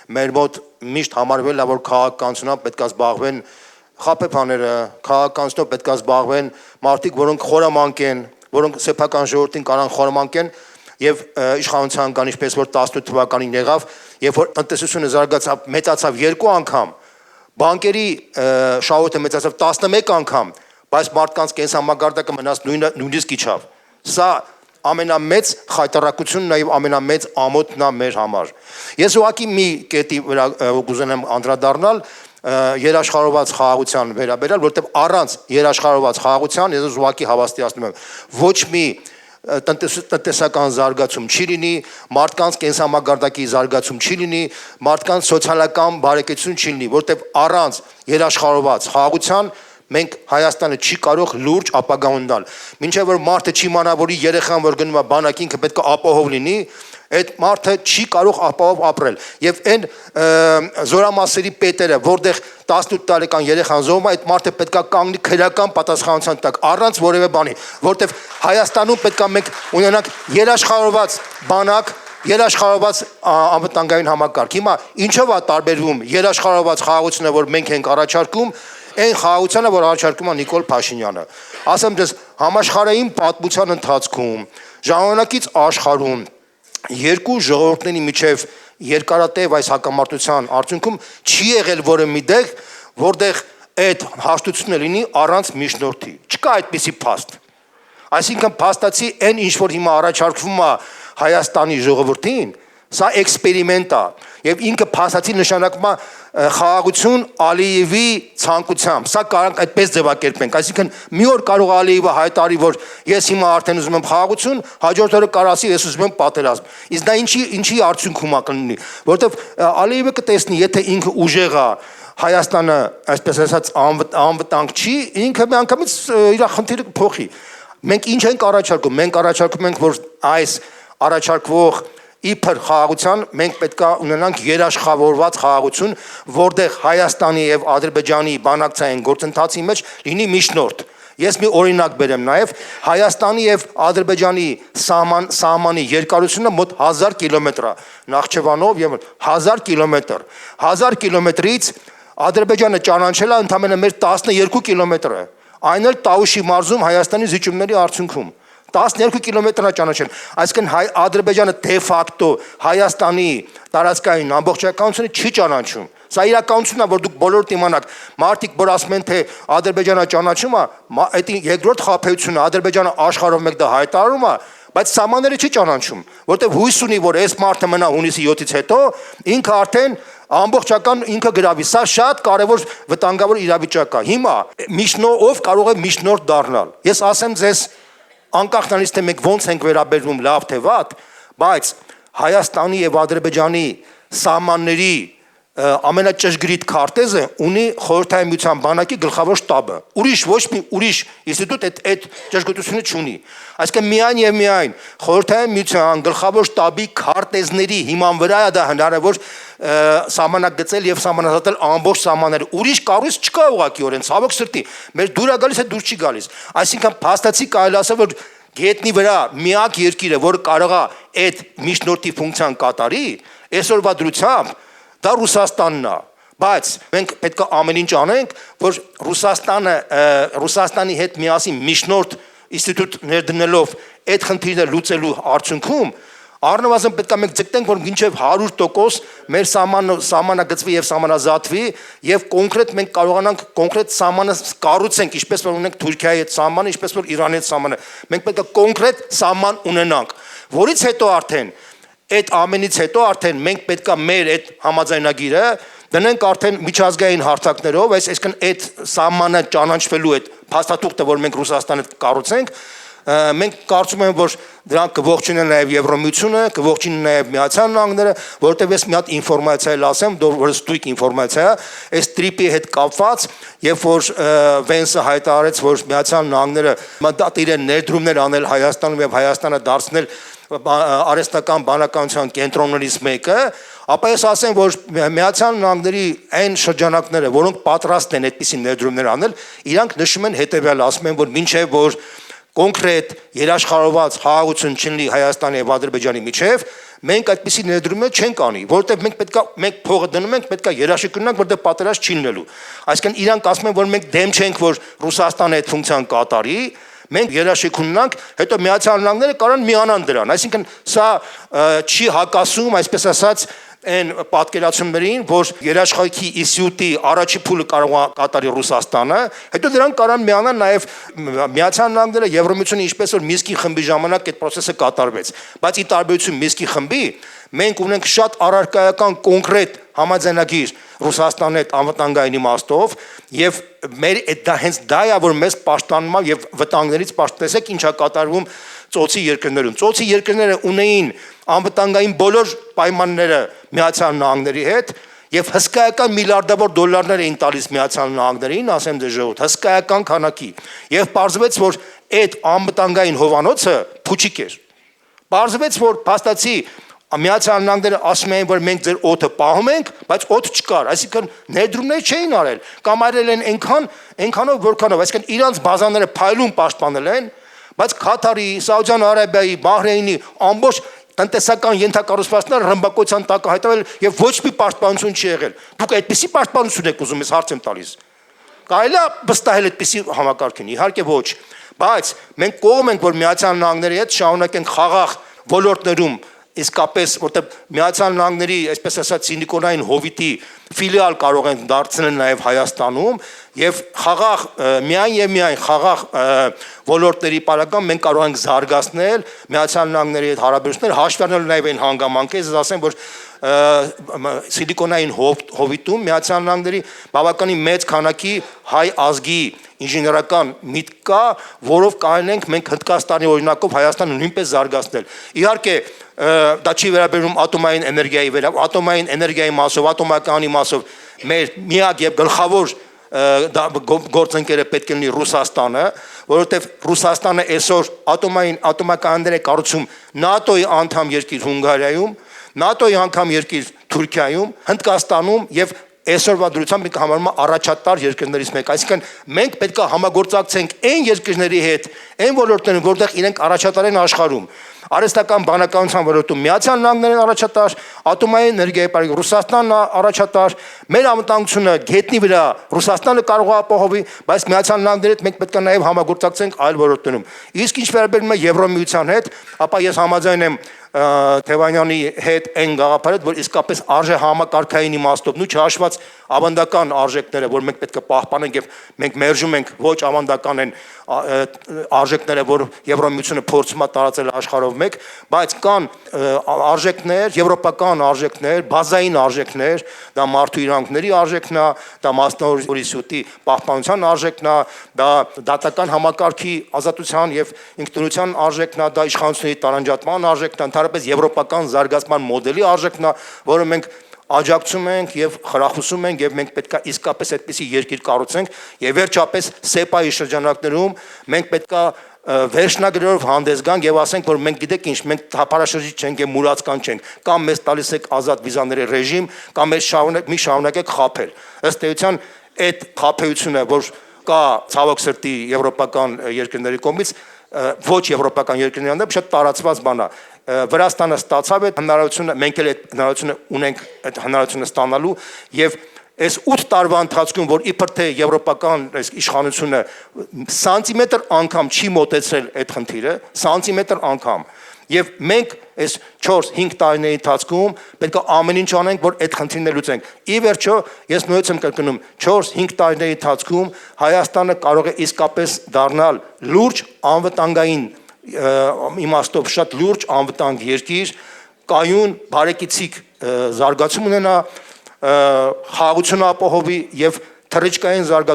մեր մոտ միշտ համարվել է, որ քաղաքականությամբ պետք է զբաղվեն խաբեբաները, քաղաքականությամբ պետք է զբաղվեն մարդիկ, որոնք խորամանկ են, որոնք սեփական ժողովրդին կարան խորամանկ են եւ իշխանության կան, ինչպես որ 18 թվականին եղավ, երբ որ տնտեսությունը զարգացավ, մեծացավ 2 անգամ, բանկերի շահույթը մեծացավ 11 անգամ, բայց մարդկանց կենսամակարդակը մնաց նույնիսկ իջավ։ Սա ամենամեծ խայտարակությունն է եւ ամենամեծ ամոթն է մեր համար։ Ես ուղղակի մի կետի վրա կուզենամ անդրադառնալ երաշխարհված խաղաղության վերաբերյալ, որտեղ առանց երաշխարհված խաղաղության ես ուղղակի հավաստիացնում եմ, ոչ մի տնտեսական զարգացում չի լինի, մարդկանց կենսամակարդակի զարգացում չի լինի, մարդկանց սոցիալական բարեկեցություն չի լինի, որտեղ առանց երաշխարհված խաղաղության մենք Հայաստանը չի կարող լուրջ ապագա ունենալ։ Մինչև որ մարդը չի իմանա, որ իր երեխան որ գնում է բանակ ինքը պետք է ապահով լինի, այդ մարդը չի կարող ապահով ապրել։ Եվ այն զորամասերի պետերը, որտեղ 18 տարեկան երեխան զոհվում է, այդ մարդը պետք է կանգնի քրեական պատասխանատվության տակ, առանց որևէ բանի, որտեղ Հայաստանում պետք է մենք ունենանք երաշխարհված բանակ, երաշխարհված անվտանգային համակարգ։ Հիմա ինչով է տարբերվում երաշխարհված խաղաղությունը, որ մենք ենք առաջարկում, այն խաղաղությանը, որ առաջարկում է Նիկոլ Փաշինյանը։ Ասեմ դες համաշխարհային պատմության ընթացքում ժամանակից աշխարհում երկու ժողովուրդների միջև երկարատև այս հակամարտության արդյունքում չի եղել որևէ մի տեղ, որտեղ այդ հաշտությունը լինի առանց միջնորդի։ Չկա այդպիսի փաստ։ Այսինքն փաստացի այն ինչ որ հիմա առաջարկվում է Հայաստանի ժողովրդին, սա էքսպերիմենտ է եւ ինքը փաստացի նշանակում է խաղաղություն Ալիևի ցանկությամբ։ Սա կարող այդպես ձևակերպենք, այսինքն մի օր կարող Ալիևը հայտարարի, որ ես հիմա արդեն ուզում եմ խաղաղություն, հաջորդ օրը կարող ասի ես ուզում եմ պատերազմ։ Իսկ դա ինչի արդյունքում կլինի, որովհետեւ Ալիևը կտեսնի, եթե ինքը ուժեղ է, Հայաստանը, այսպես ասած, անվտանգ չի, ինքը միանգամից իր խնդիրը փոխի։ Մենք ինչ ենք առաջարկում։ Մենք առաջարկում ենք, որ այս առաջարկվող իբր խաղաղության մենք պետք է ունենանք երաշխավորված խաղաղություն, որտեղ Հայաստանի եւ Ադրբեջանի բանակցային գործընթացի մեջ լինի միջնորդ։ Ես մի օրինակ բերեմ նաեւ Հայաստանի եւ Ադրբեջանի սահմանի երկարությունը մոտ 1000 կիլոմետր է, Նախճեվանով եւ 1000 կիլոմետր։ 1000 կիլոմետրից Ադրբեջանը ճանաչել է ընդամենը մեր 12 կիլոմետրը, այն էլ Տաուշի մարզում Հայաստանի զիջումների արդյունքում 12 կիլոմետրը ճանաչել։ Այսինքն Ադրբեջանը դե ֆակտո Հայաստանի տարածքային ամբողջականությունը չի ճանաչում։ Սա իրականությունն է, որ դուք բոլորդ իմանաք, մարդիկ որ ասում են, թե Ադրբեջանը ճանաչում է, այդ երկրորդ խաբեությունը Ադրբեջանը աշխարհով մեկ դա հայտարարում է, բայց սահմանները չի ճանաչում, որտեղ հույս ունի, որ այս մարդը մնա հունիսի 7-ից հետո, ինքը արդեն ամբողջական ինքը գրավի։ Սա շատ կարևոր վտանգավոր իրավիճակ է։ Հիմա միջնորդով կարող է միջնորդ դառնալ։ Ես ասեմ ձեզ անկախ նրանից թե մենք ոնց ենք վերաբերվում լավ թե վատ, բայց Հայաստանի եւ Ադրբեջանի սահմանների ամենաճշգրիտ քարտեզը ունի Խորհրդային Միության բանակի գլխավոր շտաբը։ Ուրիշ ոչ մի ուրիշ ինստիտուտ այդ ճշգրտությունը չունի։ Այսինքն միայն եւ միայն Խորհրդային Միության գլխավոր շտաբի քարտեզների հիման վրա է դա հնարավոր սահմանագծել եւ սահմանազատել ամբողջ սահմանները։ Ուրիշ կառույց չկա ուղղակիորեն, ցավոք սրտի։ Մեր դուր է գալիս, է դուր չի գալիս։ Այսինքն փաստացի կարելի ասել, որ գետնի վրա միակ երկիրը, որը կարող է այդ միջնորդի ֆունկցիան կատարի, այսօրվա դրությամբ դա Ռուսաստանն է, բայց մենք պետք է ամեն ինչ անենք, որ Ռուսաստանի հետ միասին միջնորդ ինստիտուտ ներդնելով այդ խնդիրը լուծելու արդյունքում առնվազն պետք է մենք ձգտենք, որ մինչև 100% մեր սահմանագծվի եւ սահմանազատվի եւ կոնկրետ մենք կարողանանք կոնկրետ սահմանը կառուցենք, ինչպես որ ունենք Թուրքիայի հետ սահմանը, ինչպես որ Իրանի հետ սահմանը։ Մենք պետք է կոնկրետ սահման ունենանք, որից հետո արդեն այդ ամենից հետո արդեն մենք պետք է մեր այդ համաձայնագիրը դնենք արդեն միջազգային հարթակներով, այսինքն այդ սահմանը ճանաչվելու այդ փաստաթուղթը, որ մենք Ռուսաստանի հետ կառուցենք, մենք կարծում եմ, որ դրանք կողջունեն նաև Եվրոմիությունը, կողջունեն նաև Միացյալ Նահանգները, որովհետև ես մի հատ ինֆորմացիա էլ ասեմ, որ ստույգ ինֆորմացիա է, այս տրիպի հետ կապված, երբ որ Վենսը հայտարարեց, որ Միացյալ Նահանգները մտադիր են ներդրումներ անել Հայաստանում եւ Հայաստանը դարձնել արհեստական բանականության կենտրոններից մեկը, ապա ես ասեմ, որ Միացյալ Նահանգների այն շրջանակները, որոնք պատրաստ են այդպիսի ներդրումներ անել, իրանք նշում են հետեւյալը, ասում են, որ մինչև որ կոնկրետ երաշխարհված խաղաղություն չլինի Հայաստանի եւ Ադրբեջանի միջև, մենք այդպիսի ներդրումներ չենք անի, որովհետև մենք փողը դնում ենք, պետքա երաշխիք ունենանք, որտեղ պատերազմ չի լինելու։ Այսինքն իրանք ասում են, որ մենք դեմ չենք, որ Ռուսաստանը այդ ֆունկցիան կատարի, մենք երաշխիք ունենանք, հետո Միացյալ Նահանգները կարան միանան դրան։ Այսինքն սա չի հակասում, այսպես ասած, այն պատկերացումներին, որ երաշխիքի ինստիտուտի առաջի փուլը կարող է կատարի Ռուսաստանը, հետո դրան կարան միանան նաև Միացյալ Նահանգները, Եվրոմիությունը, ինչպես որ Մինսկի խմբի ժամանակ այդ process-ը կատարվեց։ Բայց ի տարբերություն Մինսկի խմբի, մենք ունենք շատ առարկայական կոնկրետ համաձայնագիր Ռուսաստանի հետ անվտանգային իմաստով եւ մեր դա հենց դա է, որ մեզ պաշտպանում է եւ վտանգներից պաշտպանեցեք ինչա կատարվում ծոցի երկրներում։ Ծոցի երկրները ունեին անվտանգային բոլոր պայմանները Միացյալ Նահանգների հետ եւ հսկայական միլիարդավոր դոլարներ էին տալիս Միացյալ Նահանգներին, ասեմ դե ժողովուրդ, հսկայական քանակի։ Եվ պարզվեց, որ այդ անվտանգային հովանոցը փուչիկ էր։ Պարզվեց, որ փաստացի Միացյալ Նահանգները ասում էին, որ մենք ձեր օդը պահում ենք, բայց օդ չկար, այսինքն ներդրումներ չէին արել, կամ արել են այնքանով, որքանով, այսինքն իրանց բազաները փայլուն պաշտպանել են, բայց Քաթարի, Սաուդյան Արաբիայի, Բահրեյնի ամբողջ տնտեսական ենթակառուցվածքները ռմբակոծության տակ հայտնվել եւ ոչ մի պաշտպանություն չի եղել։ Դուք այդպիսի պաշտպանություն եք ուզում, ես հարց եմ տալիս։ Կարելի է վստահել այդպիսի համակարգին, իհարկե ոչ, բայց մենք կողմ ենք, որ Միացյալ Նահանգների հետ շարունակենք խաղաղ ոլորտներում իսկապես, որտեղ Միացյալ Նահանգների, այսպես ասած, Սիլիկոնային հովիտի ֆիլիալ կարող են դարձնել նաև Հայաստանում եւ խաղաղ միայն խաղաղ ոլորտների պարագան մենք կարող ենք զարգացնել Միացյալ Նահանգների հետ հարաբերություններ, հաշվի առնելով նաև այն հանգամանքը, ես ասեմ, որ Սիլիկոնային հովիտում Միացյալ Նահանգների բավականին մեծ քանակի հայ ազգի ինժեներական միտք կա, որով կարողանանք մենք Հնդկաստանի օրինակով Հայաստանը նույնպես զարգացնել։ Իհարկե դա չի վերաբերում ատոմային էներգիայի մասով, ատոմականի մասով մեր միակ եւ գլխավոր գործընկերը պետք է լինի Ռուսաստանը, որովհետեւ Ռուսաստանը այսօր ատոմականներ է կառուցում ՆԱՏՕ-ի անդամ երկիր Հունգարիայում, ՆԱՏՕ-ի անդամ երկիր Թուրքիայում, Հնդկաստանում եւ այսօրվա դրությամբ մենք համարում ենք առաջատար երկրներից մեկը, այսինքն մենք պետք է համագործակցենք այն երկրների հետ, այն ոլորտներում, որտեղ իրենք առաջատար են աշխարհում։ Արհեստական բանականության ոլորտում Միացյալ Նահանգներն առաջատար, ատոմային էներգիայի պարագայում Ռուսաստանն առաջատար, մեր անվտանգությունը գետնի վրա Ռուսաստանը կարող է ապահովի, բայց Միացյալ Նահանգների հետ մենք պետք է նաև համագործակցենք այլ ոլորտներում։ Իսկ ինչ վերաբերում է Եվրոմիության հետ, ապա ես համաձայն եմ Թևանյանի հետ այն գաղափարը, որ իսկապես արժե համակարգային իմաստով ու չհաշված ավանդական արժեքները, որ մենք պետք է պահպանենք եւ մենք մերժում ենք ոչ ավանդական են արժեքները, որ Եվրոմիությունը փորձում է տարածել աշխարհով մեկ, բայց կան արժեքներ, եվրոպական արժեքներ, բազային արժեքներ, դա մարդու իրավունքների արժեքն է, դա մասնավորի պահպանության արժեքն է, դա դատական համակարգի ազատության եւ ինքնություն արժեքն է, դա իշխանությունների տարանջատման արժեքն է, ընդհանրապես եվրոպական զարգացման մոդելի արժեքն է, որը մենք աջակցում ենք եւ խրախուսում ենք եւ մենք պետքա իսկապես այդպիսի երկիր կառուցենք եւ վերջապես սեպայի շրջանակներում մենք պետքա վերջնագրերով հանդես գանք եւ ասենք, որ մենք գիտեք ինչ, մենք թափառաշրջի չենք եւ մուրացկան չենք, կամ մեզ տալիս եք ազատ վիզաների ռեժիմ, կամ մեզ շարունակեք խաբել։ Ըստ էության այդ խաբեությունը, որ կա ցավոք սրտի եվրոպական երկրների կողմից, ոչ եվրոպական երկրների անձամբ շատ տարածված բան է։ Վրաստանը ստացավ այդ հնարավորությունը, մենք էլ այդ հնարավորությունը ունենք այդ հնարավորությունը ստանալու եւ այս 8 տարվա ընթացքում, որ իբր թե եվրոպական իշխանությունը սանտիմետր անգամ չի մոտեցրել այդ խնդիրը, սանտիմետր անգամ, եւ մենք այս 4-5 տարիների ընթացքում պետք է ամեն ինչ անենք, որ այդ խնդիրները լուծենք։ Ի վերջո, ես նույնպես եմ կրկնում, 4-5 տարիների ընթացքում Հայաստանը կարող է իսկապես դառնալ լուրջ անվտանգային իմաստով շատ լուրջ անվտանգ երկիր, կայուն բարեկեցիկ զարգացում ունենա, խաղաղությունը ապահովի եւ թռիչքային զարգացում